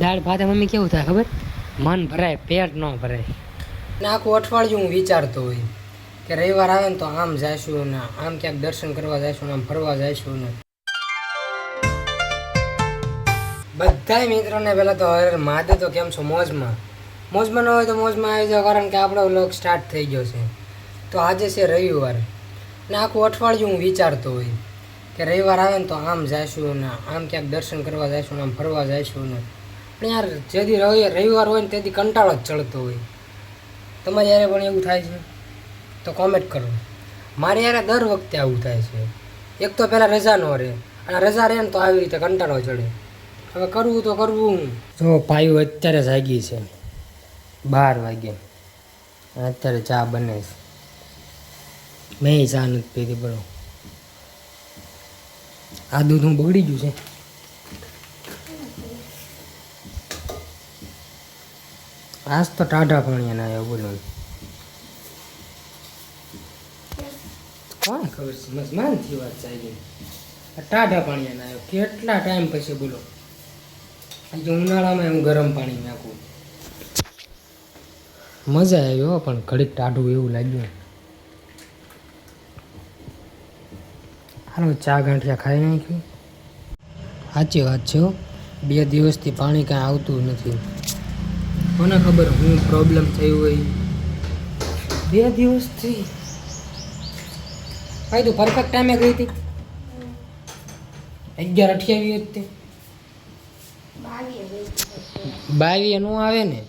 દાળ ભાત મમ્મી કેવું થાય ખબર, મન ભરાય પેટ ન ભરાય. ને આખું અઠવાડિયું હું વિચારતો હોય કે રવિવાર આવે ને તો આમ જઈશું ને આમ ક્યાંક દર્શન કરવા જઈશું ને આમ ફરવા જઈશું ને. બધાય મિત્રોને પહેલાં તો હરે મહાદેવ, તો કેમ છો? મોજમાં ન હોય તો મોજમાં આવી જાવ, કારણ કે આપણો વ્લોગ સ્ટાર્ટ થઈ ગયો છે. તો આજે છે રવિવાર ને આખું અઠવાડિયું હું વિચારતો હોય કે રવિવાર આવે ને તો આમ જઈશું ને આમ ક્યાંક દર્શન કરવા જઈશું ને આમ ફરવા જઈશું ને. પણ યાર જેથી રવિવાર હોય ને તેથી કંટાળો જ ચડતો હોય. તમારે યારે પણ એવું થાય છે તો કોમેન્ટ કરો. મારે યારે દર વખતે આવું થાય છે. એક તો પહેલાં રજા ન રહે, અને રજા રહે ને તો આવી રીતે કંટાળો ચડે. હવે કરવું તો કરવું. જો પાયું અત્યારે જાગી છે 12 વાગ્યા, અત્યારે ચા બને છે. મેં ચા નથી પીધી, બરો આ દૂધ હું બગડી ગયું છે. આજ તો ટાઢા પાણી ના આવ્યો, બોલો કોણ ખબર છે. મજમાનથી વાત ચાલી, ટાઢા પાણી ના આવ્યો કેટલા ટાઈમ પછી, બોલો. આજે ઉનાળામાં હું ગરમ પાણી નાખું, મજા આવ્યો પણ ઘડીક ટાઢું એવું લાગ્યું. હાલો ચા ગાંઠિયા ખાઈ નાખ્યું. સાચી વાત છે, 2 દિવસથી પાણી કાંઈ આવતું નથી. કોને ખબર હું પ્રોબ્લેમ થયું હોય. 2 દિવસથી ભાઈ તું પરફેક્ટ ટાઈમે ગઈ હતી 11:28 તે 22 નો આવે ને,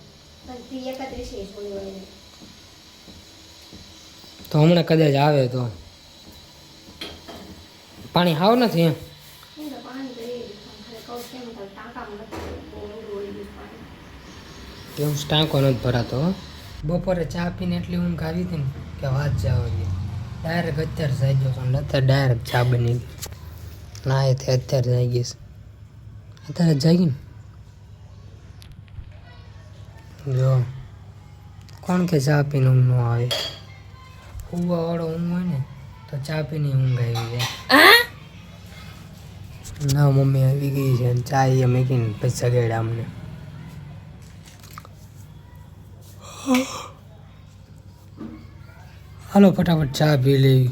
તો હમણાં કદાચ આવે તો પાણી હાવ નથી એમ. એવું ટાંકો નથી ભરાતો. બપોરે ચા પીને એટલી ઊંઘ આવી હતી ને કે વાત જવા દે. ડાયરેક્ટ અત્યારે જાઈ ગયો છું, અત્યારે ડાયરેક્ટ ચા બની ગઈ ના એ અત્યારે જાઈ ગઈશ. અત્યારે જાગી ને જો કોણ કે ચા પીને ઊંઘ ન આવે. ઊંઘવા વાળો ઊંઘ હોય ને તો ચા પીને ઊંઘ આવી જાય. ના મમ્મી આવી ગઈ છે, ચા એ મૂકીને પછી સગાડ્યા અમને. હાલો ફટાફટ ચા પી લેવી.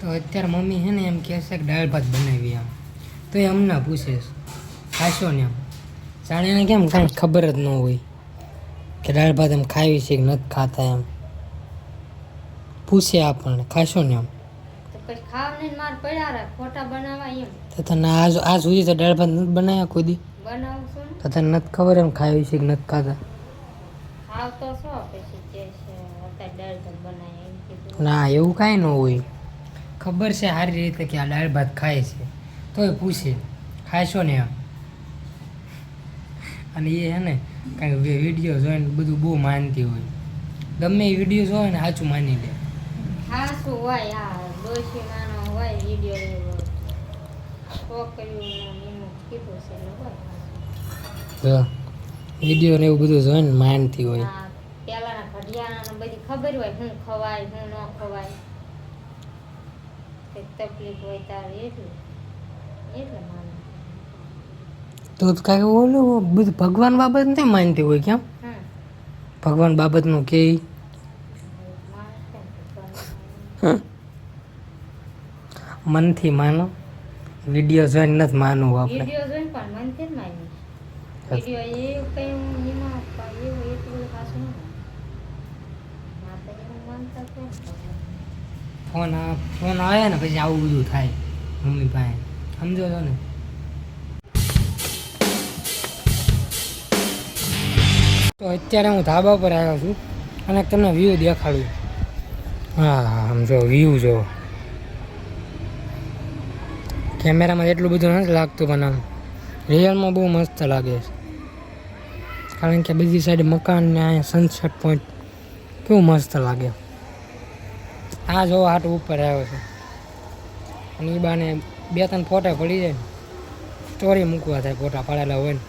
તો અત્યારે મમ્મી છે ને એમ કહે છે કે દાળ ભાત બનાવી આમ, તો એ અમને પૂછે ખાશો ને આમ. જાણે એને કેમ કાંઈ ખબર જ ન હોય કે દાળ ભાત એમ ખાવી છે કે નથી ખાતા, એમ પૂછે આપણને ખાશો ને આમ. તો તને આજ સુધી તો દાળ ભાત નથી બનાવ્યા કોઈ દી? તો તને નથી ખબર એમ ખાવી છે કે નથી ખાતા? ના એવું કાંઈ ન હોય. ખબર છે સારી રીતે કે આ દાળ ભાત ખાય છે, તો એ પૂછે ખાશો ને આમ. અને એ છે ને કાંઈક વિડીયો જોઈને બધું બહુ માનતી હોય. ગમે એ વિડીયો જોવે ને સાચું માની લે. વિડીયો ને એવું બધું જોઈને માનતી હોય. બધી ખબર હોય શું ખવાય શું ન ખવાય, તકલીફ હોય તારે એટલે માને. તો કાંઈ ઓલું બધું ભગવાન બાબત નથી માનતી હોય કેમ? ભગવાન બાબતનું કે મનથી માનો, વિડીયો જોઈને નથી માનવું આપણે. વિડીયો જોઈને પણ મનથી જ માની. વિડીયો એ કઈ એમાં એવું એટલું ખાસું ન ફોન આવે ને પછી આવું બધું થાય મમ્મી પાસે, સમજો છો ને. તો અત્યારે હું ધાબા પર આવ્યો છું અને તમને વ્યૂ દેખાડું. હા આમ જો વ્યૂ જો, કેમેરામાં એટલું બધું નથી લાગતું પણ આમ રિયલમાં બહુ મસ્ત લાગે છે. કારણ કે બીજી સાઈડ મકાન ને અહીંયા સનસેટ પોઈન્ટ કેવું મસ્ત લાગે. આ જો હાટ ઉપર આવ્યો છે અને એ બાને 2-3 ફોટા પડી જાય ને સ્ટોરી મૂકવા થાય, ફોટા પાડેલા હોય ને.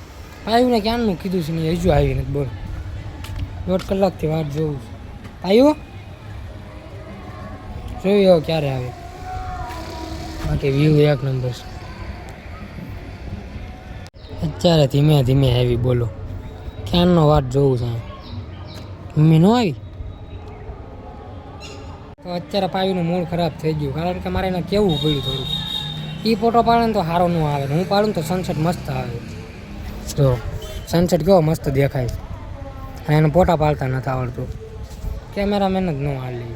આવ્યું ને ક્યાંનું કીધું છે ને હજુ આવી નથી, બોલ 1.5 કલાકથી વાત જોઉં છું. આવ્યું જોયું ક્યારે આવે. બાકી વ્યૂ એક નંબર છે. અત્યારે ધીમે ધીમે આવી બોલો ક્યાંનો વાત જોઉં છે મમ્મી નો આવી તો અત્યારે પાવીનું મૂડ ખરાબ થઈ ગયું કારણ કે મારે એને કેવું પડ્યું થોડું એ ફોટો પાડે ને તો સારો ન આવે હું પાડું ને તો સનસેટ મસ્ત આવે તો સનસેટ કેવો મસ્ત દેખાય અને એને ફોટા પાડતા નથી આવડતું કેમેરામેન જ ન હાલી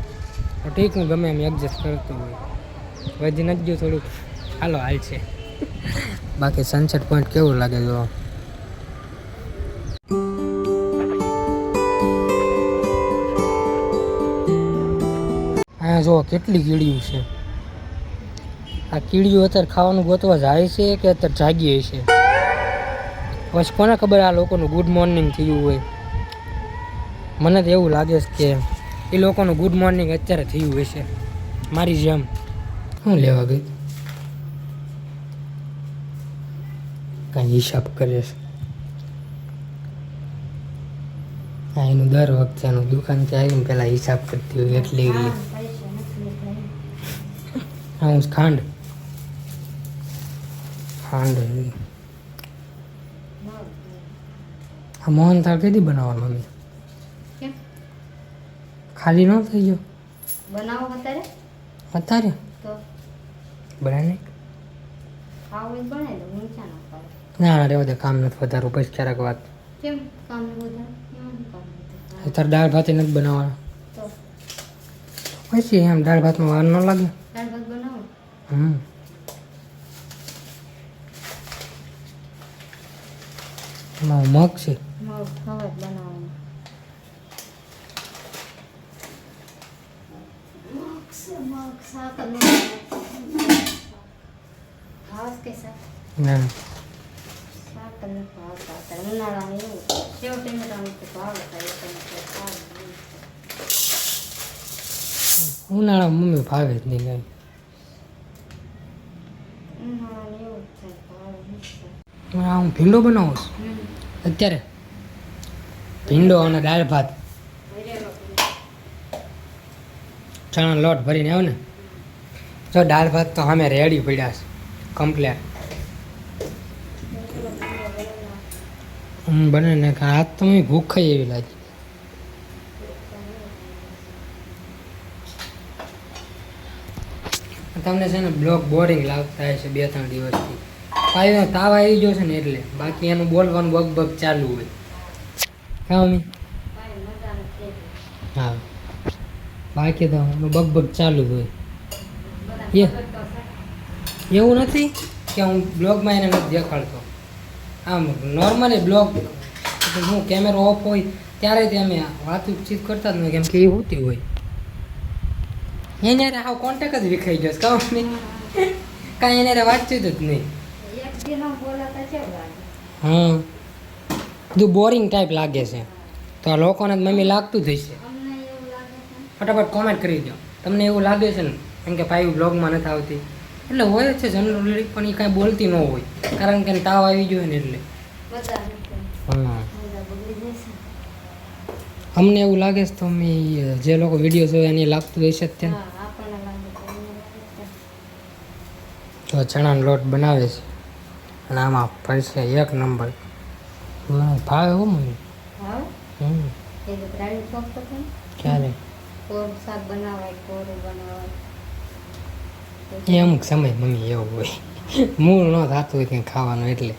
તો ઠીક હું ગમે એમ એડજસ્ટ કરતો હોય વધી નથી ગયું થોડુંક હાલો હાલ છે બાકી સનસેટ પોઈન્ટ કેવું લાગે જો અહીંયા જો કેટલી કીડીયું છે આ કીડીયું અત્યારે ખાવાનું ગોતવા જાય છે કે અત્યારે જાગીએ છે પછી કોને ખબર આ લોકોનું ગુડ મોર્નિંગ થયું હોય મને તો એવું લાગે છે કે એ લોકોનું ગુડ મોર્નિંગ અત્યારે થયું હશે મારી જેમ શું લેવા ગઈ કાંઈ હિસાબ કરે છે હા એનું દર વખતે એનું દુકાનથી આવીને પહેલાં હિસાબ કરતી હોય એટલી હા હું ખાંડ હા મોહનથાળ કીધી બનાવવા મમ્મી ખાલી ન થઈ ગયો બનાવો અત્યારે તો બનાવી ખાવું બનાવી દો ઊંચા ના પાડે ના ના રેવા દે કામ નથી વધારવું પછી ક્યારેક વાત કેમ કામ બધા કેમ કામ અત્યારે દાળ ભાત નથી બનાવવાના તો પછી એમ દાળ ભાતમાં વાર ન લાગે દાળ ભાત બનાવો એમાં મગ છે મગ ખબર બનાવવાનું મગ શાક ખાસ કે શાક ના શાક ને ભાવતા અત્યારે ઉનાળામાં એવું સેવ ટેમેટાનું તો ભાવતા ઉનાળામાં મમ્મી ભાવે જ નહીં કાંઈ ઉનાળામાં એવું જ થાય ભાવે હું ભીંડો બનાવું છું અત્યારે ભીંડો અને દાળ ભાત ચણા લોટ ભરીને આવ ને જો દાળ ભાત તો અમે રેડી પડ્યા છે કમ્પ્લેટ બને ને આજ તો મને ભૂખ એવી લાગી તમને છે ને બ્લોગ બોરિંગ લાગતા હશે 2-3 દિવસથી પાયો તાવ આવી ગયો છે ને એટલે બાકી એનું બોલવાનું બગ ચાલુ હોય કા મમ્મી હા બાકી તો બગ ચાલુ હોય એવું નથી કે હું બ્લોગમાં એને નથી દેખાડતો આમ નોર્મલી બ્લોગ હું કેમેરો ઓફ હોય ત્યારે તે અમે વાતચીત કરતા જ નહીં કેમ કે એ હોતી હોય એને હાવ કોન્ટેક્ટ જ વિખાઈ ગયો કાં મમ્મી કાંઈ એને વાતચીત જ નહીં હા બધું બોરિંગ ટાઈપ લાગે છે તો આ લોકોને મમ્મી લાગતું જ હશે ફટાફટ કોમેન્ટ કરી દો તમને એવું લાગે છે ને કેમ કે ભાઈ બ્લોગમાં નથી આવતી એટલે હોય જ છે જનરલી પણ એ કાંઈ બોલતી ન હોય કારણ કે તાવ આવી ગયો ને એટલે હા અમને એવું લાગે છે તો મેં જે લોકો વિડીયો જોવે એને લાગતું હશે જ ત્યાં તો ચણાનો લોટ બનાવે છે અને આમાં પડશે 1 નંબર ભાવે હો મને ક્યારે એ અમુક સમય મમ્મી એવું હોય મૂળ ન થતું હોય કંઈ ખાવાનું એટલે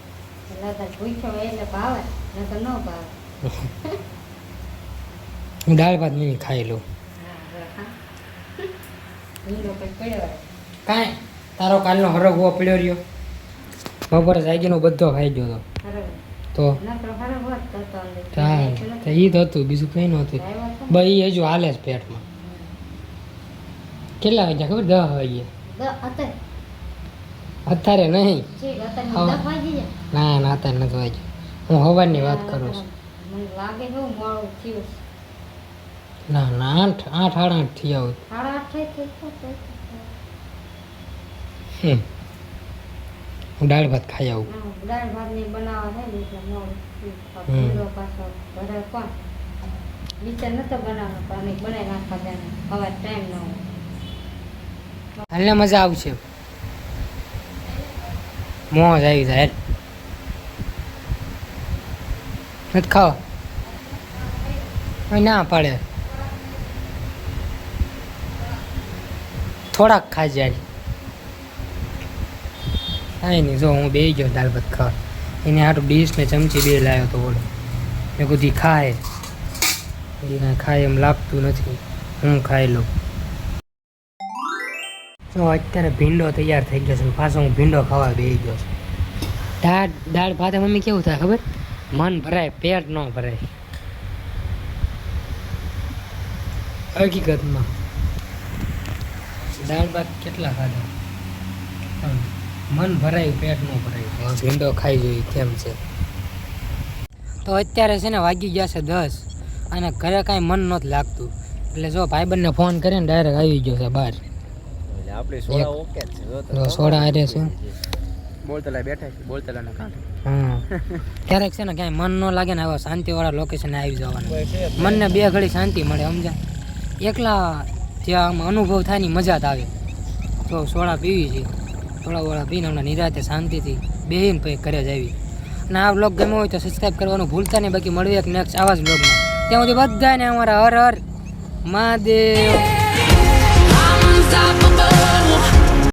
હું દાળ ભાત મમ્મી ખાઈ લઉં કાંઈ તારો કાલનો હરગવો પડ્યો રહ્યો બપોરે જાગીનો બધો ખાઈ ગયો તો એ જ હતું બીજું કંઈ નહોતું ભાઈ એ હજુ હાલે છે પેટમાં કેટલા વાગ્યા ખબર 10 વાગ્યા અત્યારે નહીં ના ના અત્યારે નથી વાગ્યા હું સવારની વાત કરું છું ના ના 8 થયા હોય હું દાળ ભાત ખાઈ આવું દાળ ભાત ની બનાવવા છે એટલે મોડું પાછો ઘરે કોણ વિચાર નતો બનાવવાનો પણ અમે બનાવી નાખવા જાય હવે ટાઈમ ન હોય હાલને મજા આવશે મોજ આવી જાય નથી ખાવા ના પાડે થોડાક ખાઈ જાય કાંઈ નહીં જો હું બેસી ગયો દાળ ભાત ખાવા એને આટલું ડીશ ને ચમચી બે લાવ્યો તો બોલો મેં બધી ખાય એ કાંઈ ખાય એમ લાગતું નથી હું ખાઈ લઉં તો અત્યારે ભીંડો તૈયાર થઈ ગયો છે પાછો હું ભીંડો ખાવા બેસી ગયો છું દાળ ભાત મમ્મી કેવું થાય ખબર મન ભરાય પેટ ન ભરાય હકીકતમાં દાળ ભાત કેટલા ખાધા પણ મન ભરાય પેટ ન ભરાય ભીંડો ખાઈ જોઈએ કેમ છે તો અત્યારે છે ને વાગી ગયા છે 10 અને ઘરે કાંઈ મન નહોતું લાગતું એટલે જો ભાઈબંધને ફોન કરીને ડાયરેક્ટ આવી ગયો છે બહાર આપણી સોડા ઓકે જ છે સોડા હારે છે બોલતલા બેઠા છે બોલતલાના કાંઠે હા ક્યારેક છે ને ક્યાંય મન ન લાગે ને આવા શાંતિવાળા લોકેશને આવી જવાનું મનને 2 ઘડી શાંતિ મળે સમજા એકલા જ્યાં આમ અનુભવ થાય ની મજા જ આવે તો સોડા પીવી છે સોડા પીને હમણાં નિરાતે શાંતિથી બેહીને પછી ઘરે જ આવી અને આ બ્લોગ ગમ્યો હોય તો સબસ્ક્રાઈબ કરવાનું ભૂલતા નહીં બાકી મળવી એક નેક્સ્ટ આવા જ બ્લોગમાં ત્યાં સુધી બધાને અમારા હર હર મહાદેવ.